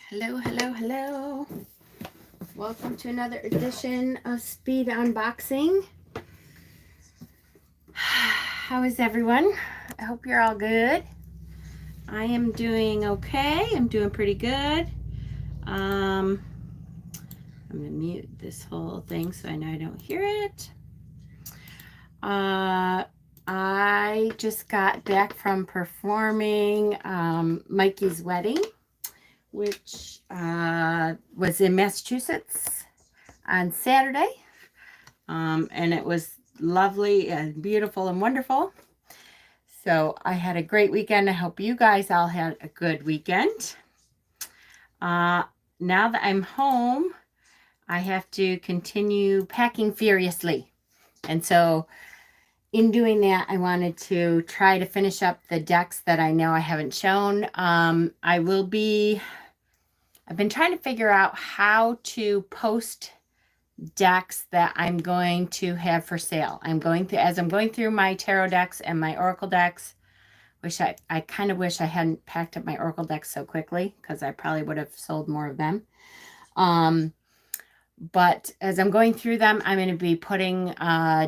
Hello, hello, hello. Welcome to another edition of Speed Unboxing. How is everyone? I hope you're all good. I am doing okay. I'm doing pretty good. I'm going to mute this whole thing so I know I don't hear it. I just got back from performing Mikey's wedding, which was in Massachusetts on Saturday. And it was lovely and beautiful and wonderful. So I had a great weekend. I hope you guys all had a good weekend. Now that I'm home, I have to continue packing furiously. And so in doing that, I wanted to try to finish up the decks that I know I haven't shown. I've been trying to figure out how to post decks that I'm going to have for sale. As I'm going through my tarot decks and my oracle decks, I kind of wish I hadn't packed up my oracle decks so quickly, because I probably would have sold more of them. But as I'm going through them, I'm going to be putting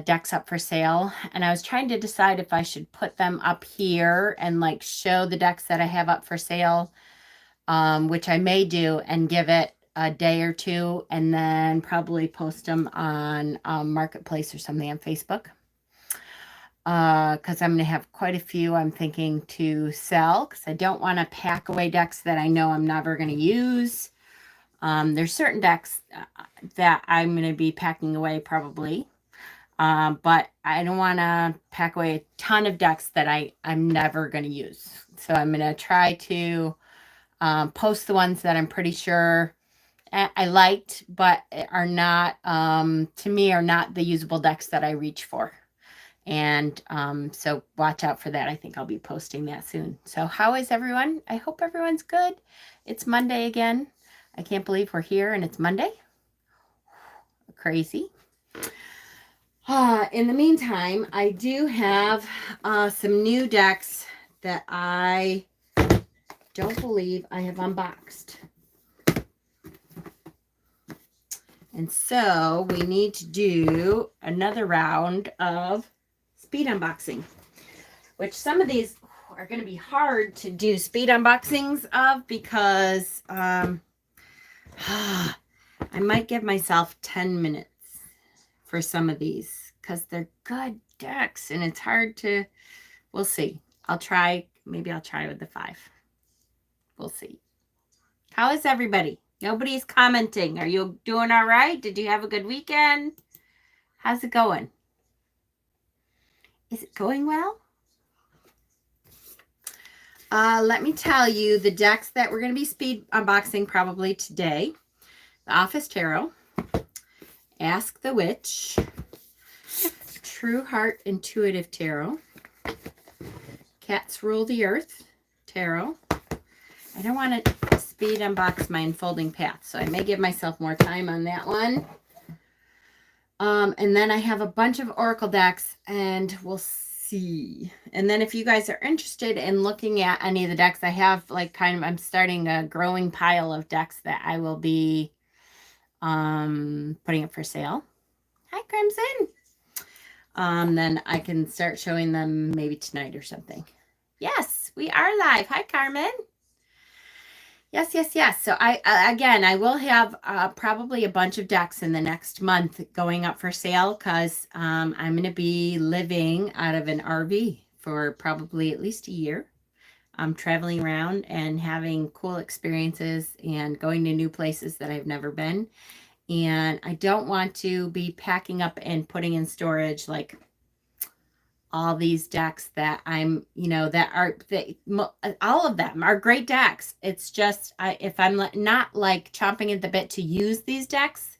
decks up for sale. And I was trying to decide if I should put them up here and like show the decks that I have up for sale, which I may do, and give it a day or two, and then probably post them on Marketplace or something on Facebook. Because I'm going to have quite a few I'm thinking to sell, because I don't want to pack away decks that I know I'm never going to use. There's certain decks that I'm going to be packing away probably. But I don't want to pack away a ton of decks that I'm never going to use. So I'm going to try to post the ones that I'm pretty sure I liked, but are not, to me, are not the usable decks that I reach for. And so watch out for that. I think I'll be posting that soon. So how is everyone? I hope everyone's good. It's Monday again. I can't believe we're here and it's Monday. Crazy. In the meantime, I do have some new decks that I don't believe I have unboxed. And so we need to do another round of speed unboxing, which some of these are going to be hard to do speed unboxings of, because I might give myself 10 minutes for some of these, because they're good decks and it's hard to, we'll see. Maybe I'll try with the 5. We'll see. How is everybody? Nobody's commenting. Are you doing all right? Did you have a good weekend? How's it going? Is it going well? Let me tell you the decks that we're going to be speed unboxing probably today. The Office Tarot, Ask the Witch, True Heart Intuitive Tarot, Cats Rule the Earth Tarot. I don't want to speed unbox my Unfolding Path, so I may give myself more time on that one. And then I have a bunch of oracle decks, and we'll see. And then if you guys are interested in looking at any of the decks, I have I'm starting a growing pile of decks that I will be putting up for sale. Hi, Crimson. Then I can start showing them maybe tonight or something. Yes, we are live. Hi, Carmen. Yes. So I will have probably a bunch of decks in the next month going up for sale, because I'm going to be living out of an RV for probably at least a year. I'm traveling around and having cool experiences and going to new places that I've never been. And I don't want to be packing up and putting in storage like all these decks that all of them are great decks. It's just, if I'm not like chomping at the bit to use these decks,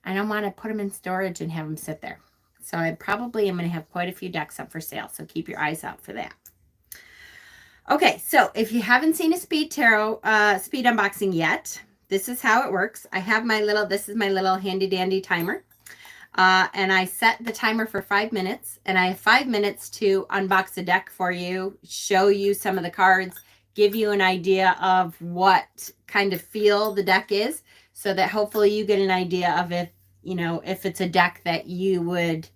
I don't want to put them in storage and have them sit there. So I probably am going to have quite a few decks up for sale. So keep your eyes out for that. Okay, so if you haven't seen a speed unboxing yet, this is how it works. I have this is my little handy dandy timer. And I set the timer for 5 minutes, and I have 5 minutes to unbox a deck for you, show you some of the cards, give you an idea of what kind of feel the deck is, so that hopefully you get an idea of if, you know, if it's a deck that you would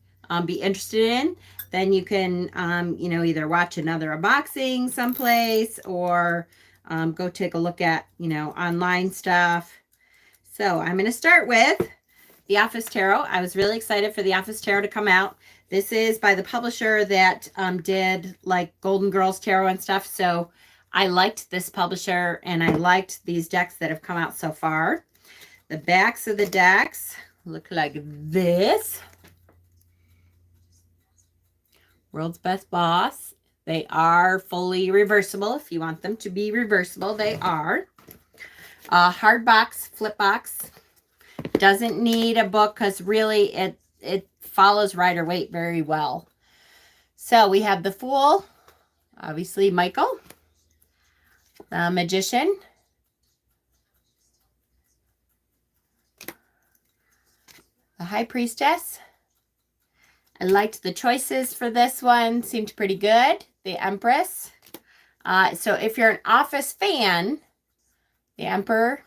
be interested in. Then you can, you know, either watch another unboxing someplace or go take a look at, you know, online stuff. So I'm going to start with the Office Tarot. I was really excited for the Office Tarot to come out. This is by the publisher that did like Golden Girls Tarot and stuff. So I liked this publisher and I liked these decks that have come out so far. The backs of the decks look like this. World's Best Boss. They are fully reversible. If you want them to be reversible, they are. Hard box, flip box. Doesn't need a book because really it follows Rider-Waite very well. So we have the Fool, obviously Michael, the Magician, the High Priestess. I liked the choices for this one. Seemed pretty good. The Empress. So if you're an Office fan, the Emperor,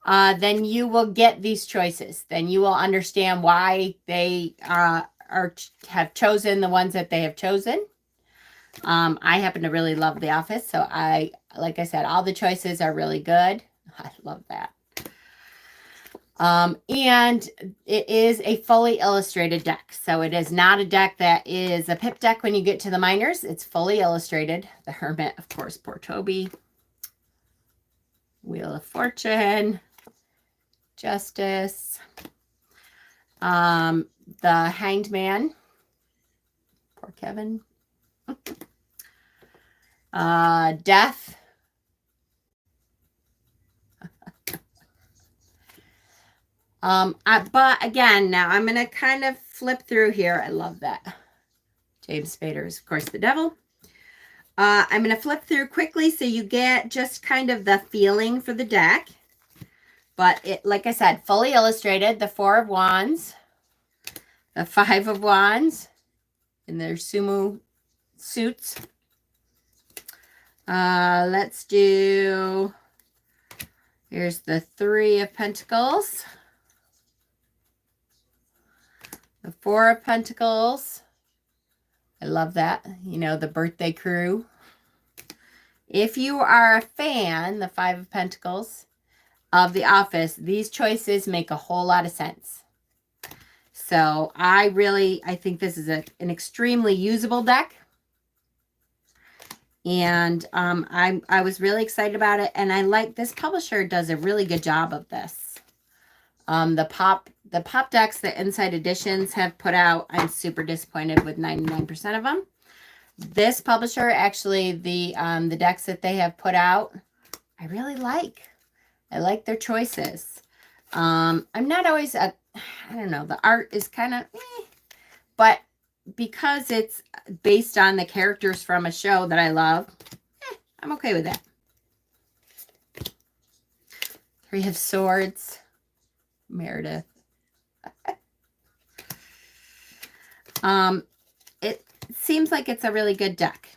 then you will get these choices. Then you will understand why they have chosen the ones that they have chosen. I happen to really love The Office. So like I said, all the choices are really good. I love that. And it is a fully illustrated deck. So it is not a deck that is a pip deck when you get to the minors. It's fully illustrated. The Hermit, of course, poor Toby. Wheel of Fortune. Justice. The Hanged Man. Poor Kevin. Death. But again, now I'm going to kind of flip through here. I love that. James Spader is, of course, the devil. I'm going to flip through quickly so you get just kind of the feeling for the deck. But it, like I said, fully illustrated. The Four of Wands. The Five of Wands. In their sumo suits. Let's do... Here's the Three of Pentacles. The Four of Pentacles. I love that. You know, the birthday crew. If you are a fan, the Five of Pentacles, of The Office, these choices make a whole lot of sense. So I think this is an extremely usable deck. And I was really excited about it. And I like this publisher does a really good job of this. The pop decks that Inside Editions have put out, I'm super disappointed with 99% of them. This publisher, actually, the decks that they have put out, I really like. I like their choices. I'm not always I don't know, the art is kind of but because it's based on the characters from a show that I love, I'm okay with that. Three of Swords, Meredith. It seems like it's a really good deck.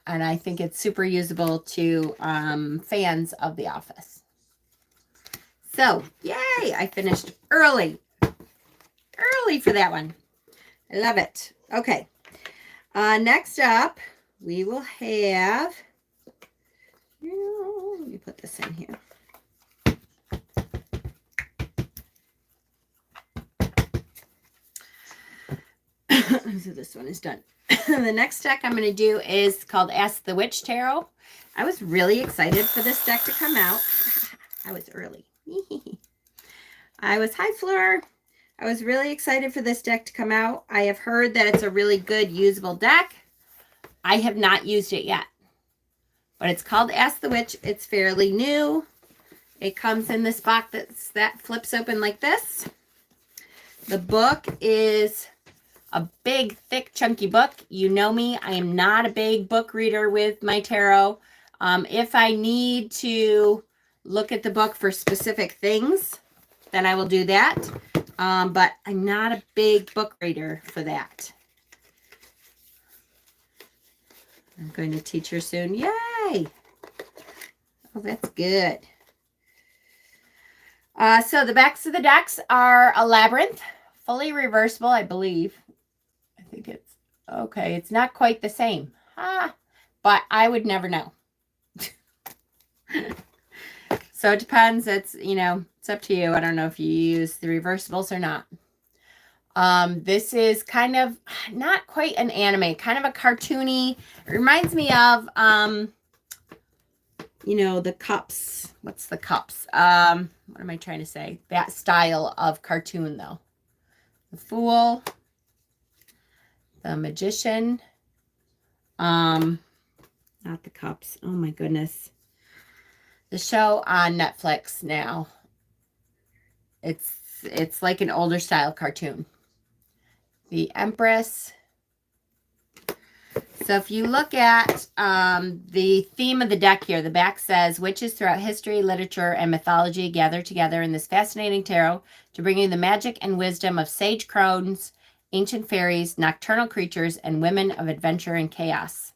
And I think it's super usable to fans of The Office. So, yay! I finished early. Early for that one. I love it. Okay. Next up, we will have... Let me put this in here. So this one is done. The next deck I'm going to do is called Ask the Witch Tarot. I was really excited for this deck to come out. I was early. Hi, Fleur. I was really excited for this deck to come out. I have heard that it's a really good usable deck. I have not used it yet. But it's called Ask the Witch. It's fairly new. It comes in this box that flips open like this. The book is a big, thick, chunky book. You know me. I am not a big book reader with my tarot. If I need to look at the book for specific things, then I will do that. But I'm not a big book reader for that. I'm going to teach her soon. Yay! Okay. Oh, that's good. So the backs of the decks are a labyrinth, fully reversible, I believe. I think it's okay. It's not quite the same. But I would never know. So it depends. It's, it's up to you. I don't know if you use the reversibles or not. This is kind of not quite an anime, kind of a cartoony. It reminds me of, the Cups. What's the Cups? What am I trying to say? That style of cartoon, though. The Fool, the Magician, not the Cups. Oh my goodness. The show on Netflix now. It's like an older style cartoon. The Empress. So if you look at the theme of the deck here, the back says, witches throughout history, literature, and mythology gather together in this fascinating tarot to bring you the magic and wisdom of sage crones, ancient fairies, nocturnal creatures, and women of adventure and chaos.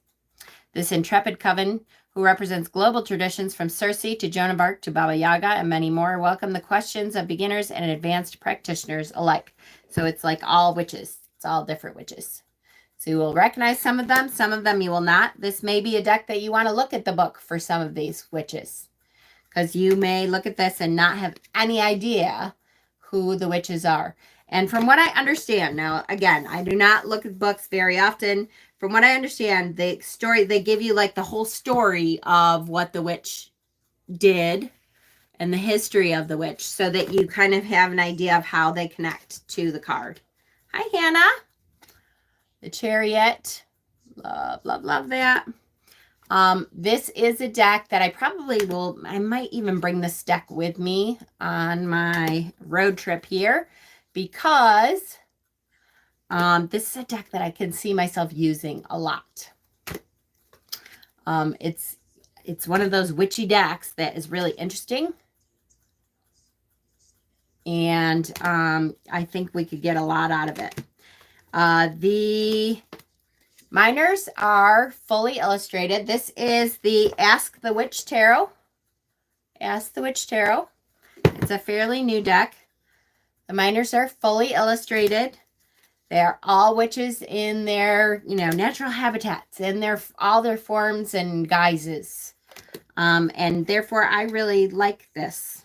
This intrepid coven, who represents global traditions from Circe to Joan of Arc to Baba Yaga and many more, welcome the questions of beginners and advanced practitioners alike. So it's like all witches. It's all different witches. So you will recognize some of them you will not. This may be a deck that you want to look at the book for some of these witches, because you may look at this and not have any idea who the witches are. And from what I understand, now, again, I do not look at books very often. From what I understand, the story, they give you like the whole story of what the witch did and the history of the witch, so that you kind of have an idea of how they connect to the card. Hi, Hannah. The Chariot. Love that. This is a deck that I might even bring this deck with me on my road trip here, because this is a deck that I can see myself using a lot. It's one of those witchy decks that is really interesting. And I think we could get a lot out of it. The minors are fully illustrated. This is the Ask the Witch Tarot. Ask the Witch Tarot. It's a fairly new deck. The minors are fully illustrated. They are all witches in their, natural habitats, in all their forms and guises. And therefore, I really like this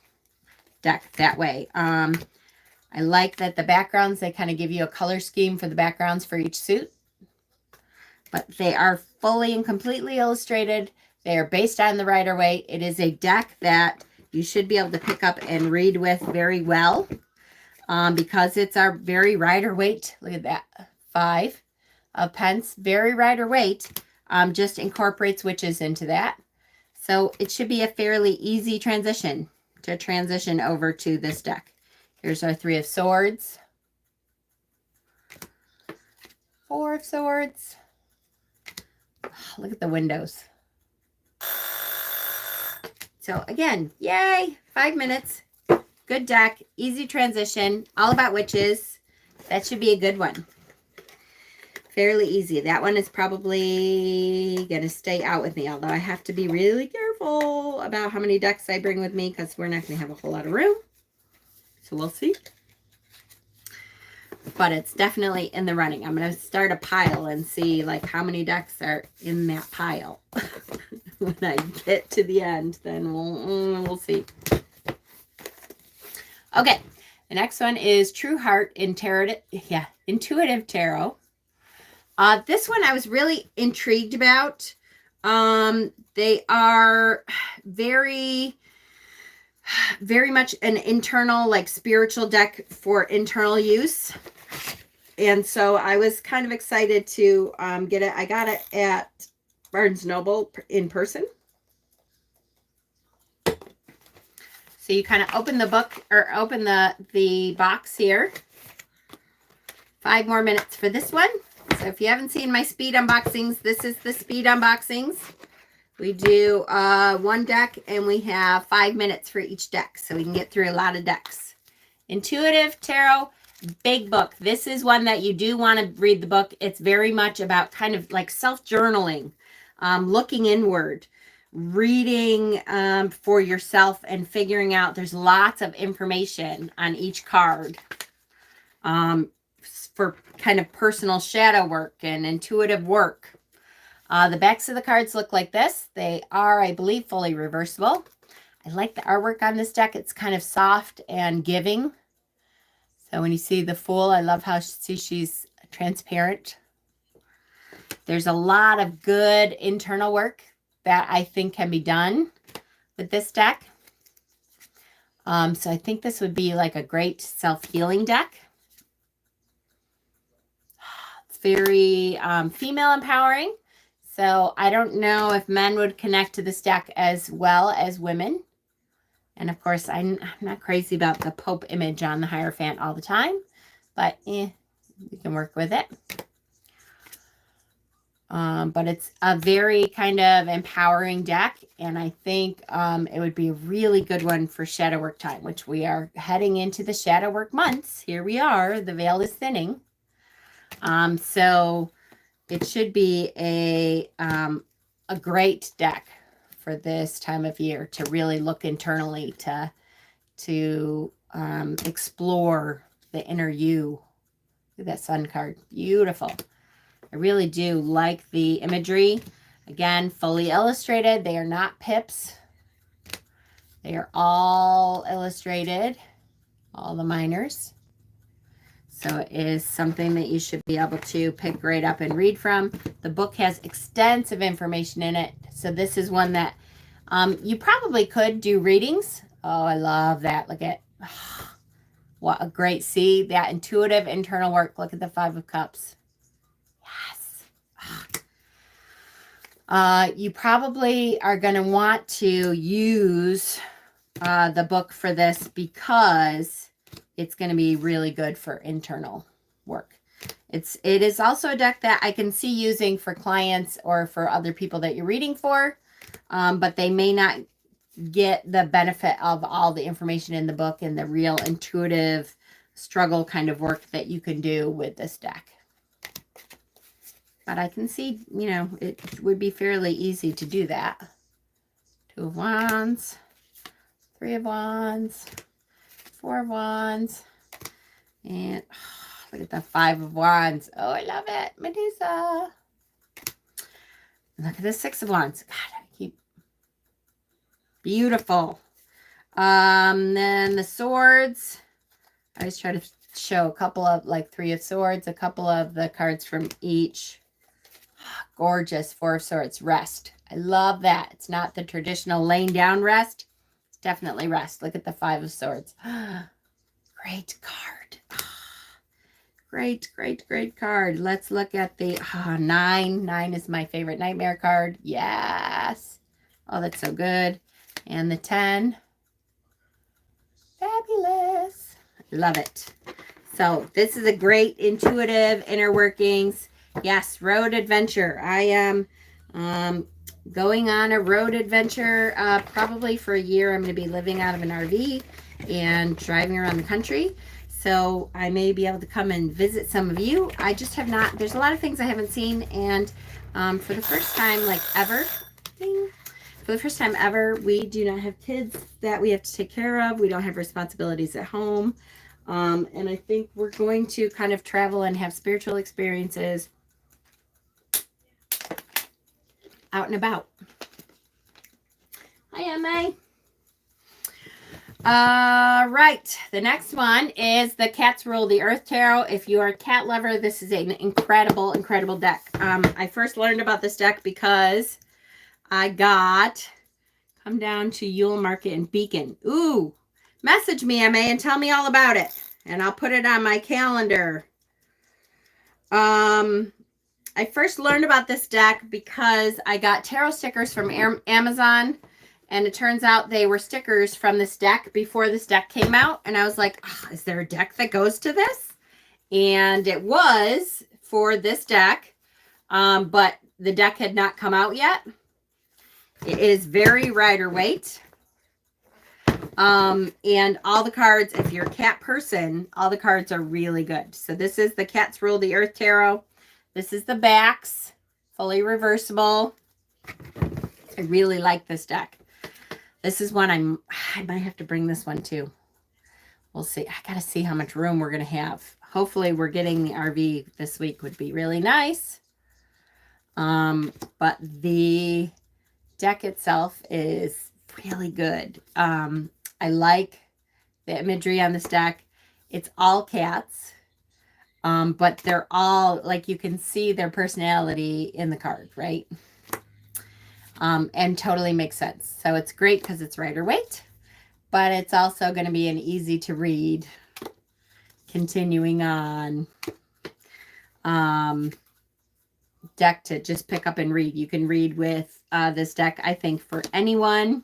deck that way. I like that the backgrounds, they kind of give you a color scheme for the backgrounds for each suit. But they are fully and completely illustrated. They are based on the Rider-Waite. It is a deck that you should be able to pick up and read with very well, because it's our very Rider-Waite. Look at that. 5 of pence. Very Rider-Waite. Just incorporates witches into that. So it should be a fairly easy transition to transition over to this deck. Here's our 3 of Swords. 4 of Swords. Look at the windows. So again, yay, 5 minutes. Good deck, easy transition, all about witches. That should be a good one. Fairly easy. That one is probably going to stay out with me, although I have to be really careful about how many decks I bring with me, because we're not going to have a whole lot of room. So we'll see. But it's definitely in the running. I'm going to start a pile and see like how many decks are in that pile. When I get to the end, then we'll see. Okay, the next one is True Heart Intuitive Tarot. This one I was really intrigued about. They are very much an internal, like spiritual deck for internal use. And so I was kind of excited to get it. I got it at Barnes & Noble in person. So you kind of open the book, or open the box here. 5 more minutes for this one. So if you haven't seen my speed unboxings, this is the speed unboxings. We do one deck, and we have 5 minutes for each deck, so we can get through a lot of decks. Intuitive Tarot, big book. This is one that you do want to read the book. It's very much about kind of like self-journaling, looking inward. reading for yourself and figuring out, there's lots of information on each card for kind of personal shadow work and intuitive work. The backs of the cards look like this. They are, I believe, fully reversible. I like the artwork on this deck. It's kind of soft and giving. So when you see the Fool, I love how she's transparent. There's a lot of good internal work that I think can be done with this deck. So I think this would be like a great self-healing deck. It's very female empowering. So I don't know if men would connect to this deck as well as women. And of course, I'm not crazy about the Pope image on the Hierophant all the time, but we can work with it. But it's a very kind of empowering deck, and I think it would be a really good one for shadow work time, which we are heading into the shadow work months. Here we are. The veil is thinning. So it should be a great deck for this time of year to really look internally, to explore the inner you. Look at that Sun card. Beautiful. I really do like the imagery. Again, fully illustrated. They are not pips. They are all illustrated, all the minors. So it is something that you should be able to pick right up and read from. The book has extensive information in it. So this is one that you probably could do readings. Oh, I love that. Look at, what a great, see that intuitive internal work. Look at the Five of Cups. Yes. You probably are going to want to use the book for this because it's going to be really good for internal work. It is also a deck that I can see using for clients or for other people that you're reading for, but they may not get the benefit of all the information in the book and the real intuitive struggle kind of work that you can do with this deck. But I can see, you know, it would be fairly easy to do that. Two of Wands, Three of Wands, Four of Wands, and look at the Five of Wands. Oh, I love it. Medusa. Look at the Six of Wands. God, I keep beautiful. Then the swords. I always try to show a couple of, like, Three of Swords, a couple of the cards from each. Gorgeous. Four of Swords. Rest. I love that. It's not the traditional laying down rest. It's definitely rest. Look at the Five of Swords. Great card. Great, great, great card. Let's look at the Nine. Nine is my favorite nightmare card. Yes. Oh, that's so good. And the 10. Fabulous. Love it. So this is a great intuitive inner workings. Yes, road adventure. I am going on a road adventure probably for a year. I'm going to be living out of an RV and driving around the country. So I may be able to come and visit some of you. I just have not. There's a lot of things I haven't seen. And for the first time, like ever, for the first time ever, we do not have kids that we have to take care of. We don't have responsibilities at home. And I think we're going to kind of travel and have spiritual experiences out and about. Hi, Emma. Right. The next one is the Cats Rule the Earth Tarot. If you are a cat lover, this is an incredible, incredible deck. I first learned about this deck because I come down to Yule Market in Beacon. Ooh, message me, Emma, and tell me all about it. And I'll put it on my calendar. I first learned about this deck because I got tarot stickers from Amazon, and it turns out they were stickers from this deck before this deck came out, and I was like, is there a deck that goes to this? And it was for this deck, but the deck had not come out yet. It is very Rider Waite. And all the cards, if you're a cat person, all the cards are really good. So this is the Cats Rule the Earth Tarot. This is the backs, fully reversible. It's I really like this deck. This is one I might have to bring this one too. We'll see. I got to see how much room we're going to have. Hopefully we're getting the RV this week would be really nice. But the deck itself is really good. I like the imagery on this deck. It's all cats. But they're all, like, you can see their personality in the card, right? And totally makes sense. So it's great because it's Rider Waite, but it's also going to be an easy to read, continuing on, deck to just pick up and read. You can read with this deck, I think, for anyone.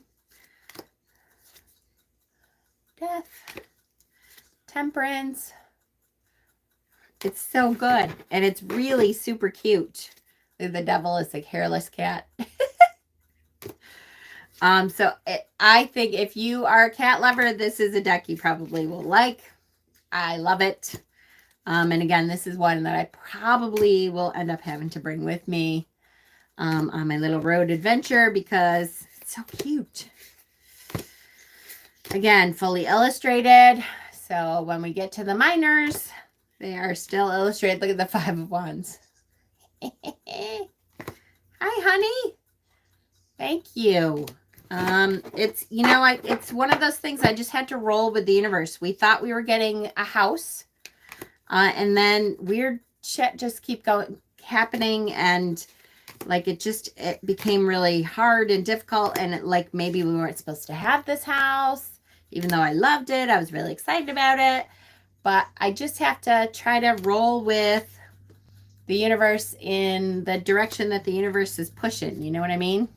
Death, Temperance. It's so good. And it's really super cute. The devil is like hairless cat. I think if you are a cat lover, this is a deck you probably will like. I love it. And again, this is one that I probably will end up having to bring with me on my little road adventure because it's so cute. Again, fully illustrated. So when we get to the minors, they are still illustrated. Look at the 5 of Wands. Hi, honey. Thank you. It's, you know, it's one of those things I just had to roll with the universe. We thought we were getting a house. And then weird shit just keep happening. And like, it became really hard and difficult. And like, maybe we weren't supposed to have this house, even though I loved it. I was really excited about it. But I just have to try to roll with the universe in the direction that the universe is pushing. You know what I mean?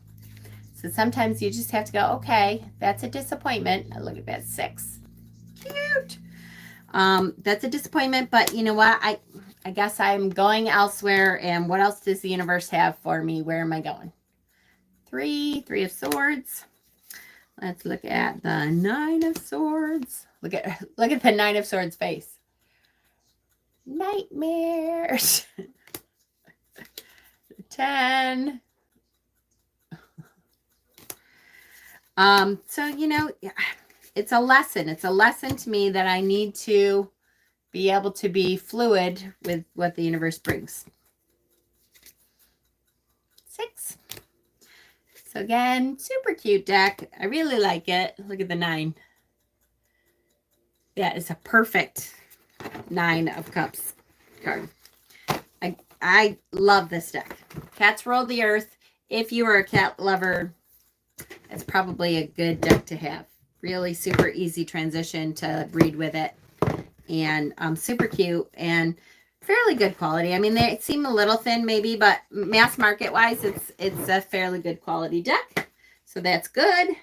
So sometimes you just have to go, okay, that's a disappointment. Oh, look at that 6. Cute. That's a disappointment, but you know what? I guess I'm going elsewhere. And what else does the universe have for me? Where am I going? 3 of Swords. Let's look at the 9 of Swords. Look at the 9 of Swords face. Nightmares. 10. So, you know, it's a lesson. It's a lesson to me that I need to be able to be fluid with what the universe brings. 6. So again, super cute deck. I really like it. Look at the 9. That is a perfect 9 of Cups card. I love this deck. Cats Rule the Earth. If you are a cat lover, it's probably a good deck to have. Really super easy transition to read with it. And super cute and fairly good quality. I mean, they seem a little thin maybe, but mass market wise, it's a fairly good quality deck. So that's good.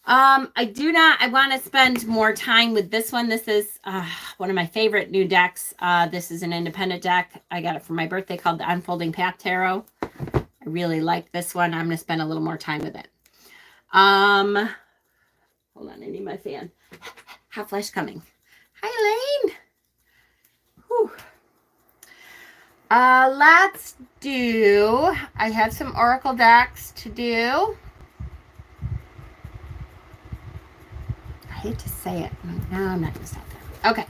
I want to spend more time with this one. This is one of my favorite new decks. This is an independent deck. I got it for my birthday called the Unfolding Path Tarot. I really like this one. I'm going to spend a little more time with it. Hold on, I need my fan. Hot flash coming. Hi, Elaine. Whew. Let's do, I have some Oracle decks to do. I hate to say it. No, I'm not going to say that. Okay.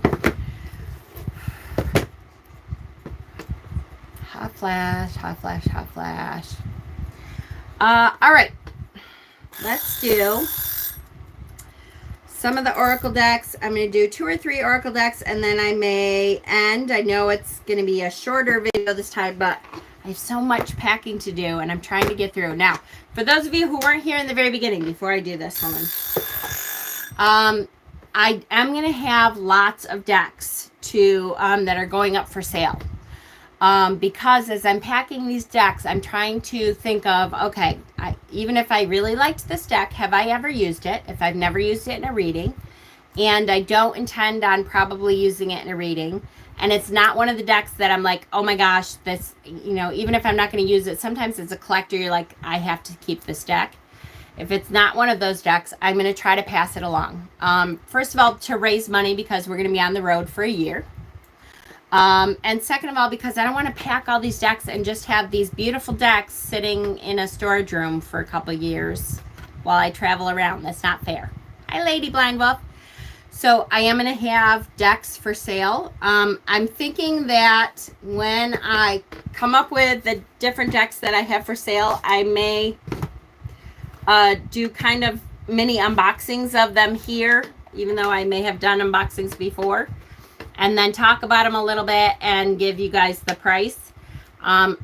Hot flash, hot flash, hot flash. All right. Let's do some of the Oracle decks. I'm going to do 2 or 3 Oracle decks, and then I may end. I know it's going to be a shorter video this time, but I have so much packing to do, and I'm trying to get through. Now, for those of you who weren't here in the very beginning, before I do this, hold on. I am going to have lots of decks that are going up for sale. Because as I'm packing these decks, I'm trying to think of, okay, even if I really liked this deck, have I ever used it? If I've never used it in a reading, and I don't intend on probably using it in a reading, and it's not one of the decks that I'm like, oh my gosh, this, you know, even if I'm not going to use it, sometimes as a collector, you're like, I have to keep this deck. If it's not one of those decks, I'm going to try to pass it along. First of all, to raise money because we're going to be on the road for a year. And second of all, because I don't want to pack all these decks and just have these beautiful decks sitting in a storage room for a couple years while I travel around. That's not fair. Hi, Lady Blind Wolf. So I am going to have decks for sale. I'm thinking that when I come up with the different decks that I have for sale, I may do kind of mini unboxings of them here, even though I may have done unboxings before, and then talk about them a little bit and give you guys the price. I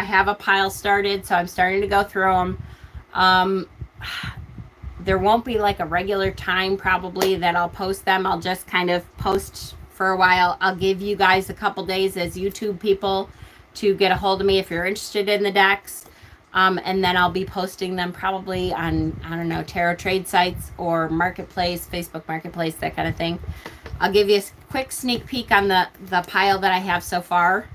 have a pile started, so I'm starting to go through them. There won't be like a regular time probably that I'll post them. I'll just kind of post for a while. I'll give you guys a couple days as YouTube people to get a hold of me if you're interested in the decks. And then I'll be posting them probably on, I don't know, tarot trade sites or Marketplace, Facebook Marketplace, that kind of thing. I'll give you a quick sneak peek on the pile that I have so far.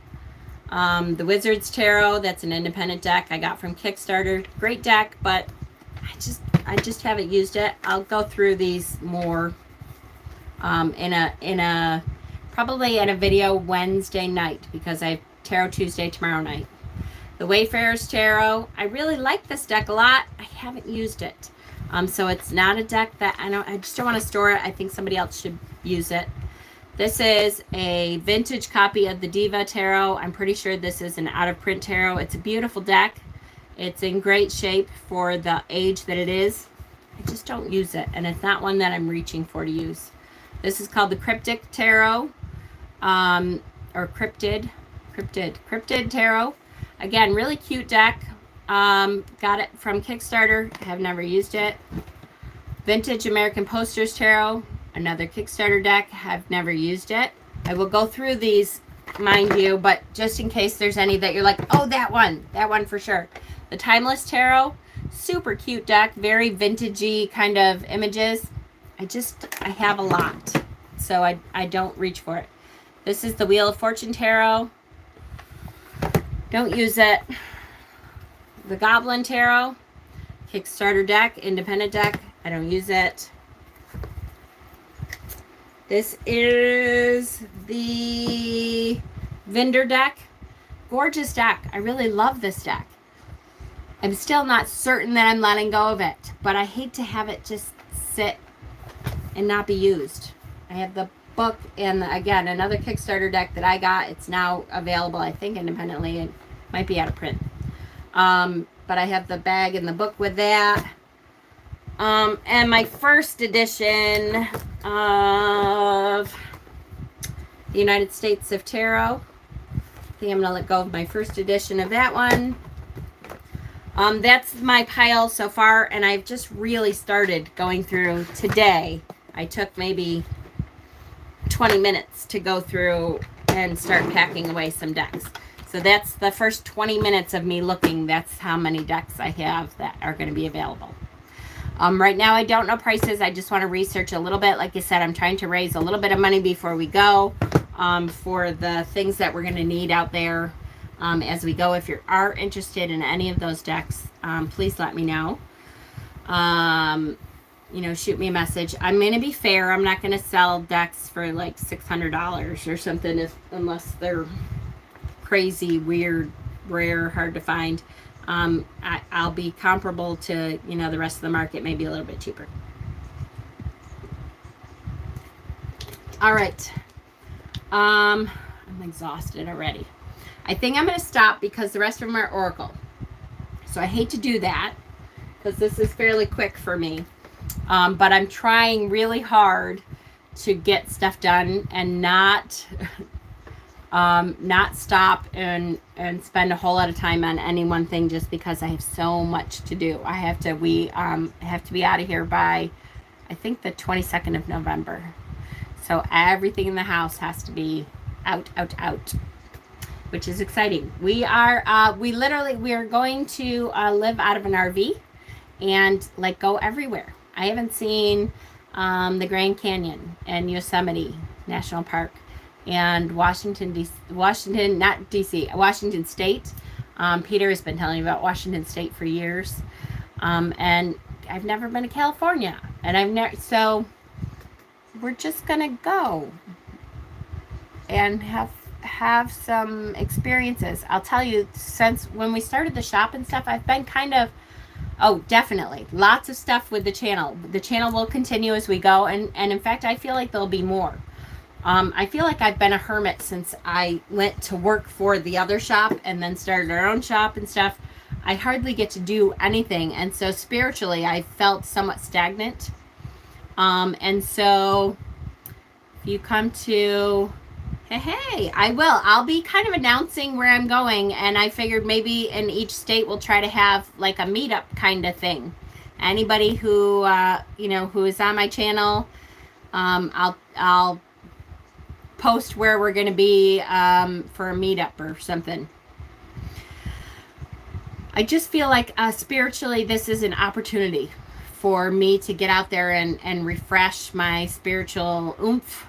The Wizards Tarot, that's an independent deck I got from Kickstarter. Great deck, but I just haven't used it. I'll go through these more probably in a video Wednesday night, because I have Tarot Tuesday tomorrow night. The Wayfarer's Tarot, I really like this deck a lot. I haven't used it. So it's not a deck that I just don't want to store it. I think somebody else should use it. This is a vintage copy of the Diva Tarot. I'm pretty sure this is an out-of-print tarot. It's a beautiful deck. It's in great shape for the age that it is. I just don't use it, and it's not one that I'm reaching for to use. This is called the Cryptic Tarot, or Cryptid Tarot. Again, really cute deck. Got it from Kickstarter. Have never used it. Vintage American Posters Tarot, another Kickstarter deck. Have never used it. I will go through these, mind you, but just in case there's any that you're like, oh, that one for sure. The Timeless Tarot, super cute deck, very vintagey kind of images. I have a lot, so I don't reach for it. This is the Wheel of Fortune Tarot. Don't use it. The Goblin Tarot, Kickstarter deck, independent deck. I don't use it. This is the Vendor deck. Gorgeous deck. I really love this deck. I'm still not certain that I'm letting go of it, but I hate to have it just sit and not be used. I have the book and, again, another Kickstarter deck that I got. It's now available, I think, independently. It might be out of print. But I have the bag and the book with that. And my first edition of the United States of Tarot. I think I'm going to let go of my first edition of that one. That's my pile so far, and I've just really started going through today. I took maybe 20 minutes to go through and start packing away some decks. So that's the first 20 minutes of me looking. That's how many decks I have that are going to be available. Right now, I don't know prices. I just want to research a little bit. Like I said, I'm trying to raise a little bit of money before we go for the things that we're going to need out there as we go. If you are interested in any of those decks, please let me know. Shoot me a message. I'm going to be fair. I'm not going to sell decks for like $600 or something unless they're crazy, weird, rare, hard to find. I'll be comparable to, the rest of the market, maybe a little bit cheaper. All right. I'm exhausted already. I think I'm going to stop because the rest of them are Oracle. So I hate to do that because this is fairly quick for me. But I'm trying really hard to get stuff done and not stop and spend a whole lot of time on any one thing just because I have so much to do. We have to be out of here by, I think, the 22nd of November. So everything in the house has to be out, which is exciting. We are going to live out of an RV and go everywhere. I haven't seen the Grand Canyon and Yosemite National Park and Washington State. Peter has been telling me about Washington State for years. And I've never been to California, and so we're just gonna go. and have some experiences. I'll tell you, since when we started the shop and stuff, I've been kind of, oh, definitely lots of stuff with the channel. The channel will continue as we go, and in fact, I feel like there'll be more. I feel like I've been a hermit since I went to work for the other shop and then started our own shop and stuff. I hardly get to do anything, and so spiritually I felt somewhat stagnant. And so if you come to, hey, I'll be kind of announcing where I'm going, and I figured maybe in each state we'll try to have like a meetup kind of thing. Anybody who who is on my channel, I'll post where we're going to be for a meetup or something. I just feel like spiritually this is an opportunity for me to get out there and refresh my spiritual oomph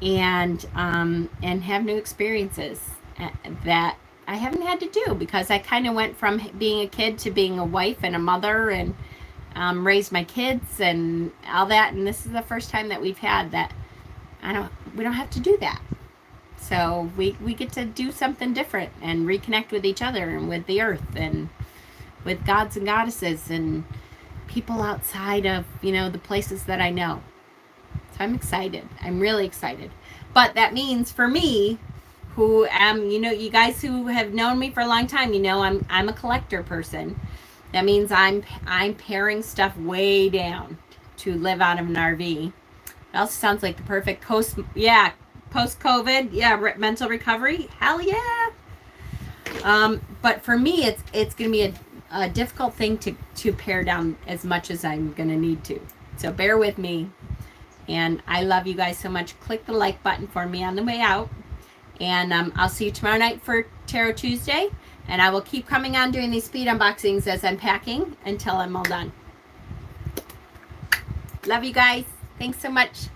and have new experiences that I haven't had to do, because I kind of went from being a kid to being a wife and a mother, and raised my kids and all that, and this is the first time that we've had that. We don't have to do that. So we get to do something different and reconnect with each other and with the earth and with gods and goddesses and people outside of, the places that I know. So I'm excited. I'm really excited. But that means for me, who am, you guys who have known me for a long time, I'm a collector person. That means I'm paring stuff way down to live out of an RV. It also sounds like the perfect post-COVID, mental recovery. Hell yeah. But for me, it's going to be a difficult thing to pare down as much as I'm going to need to. So bear with me. And I love you guys so much. Click the like button for me on the way out. And I'll see you tomorrow night for Tarot Tuesday. And I will keep coming on doing these speed unboxings as I'm packing until I'm all done. Love you guys. Thanks so much.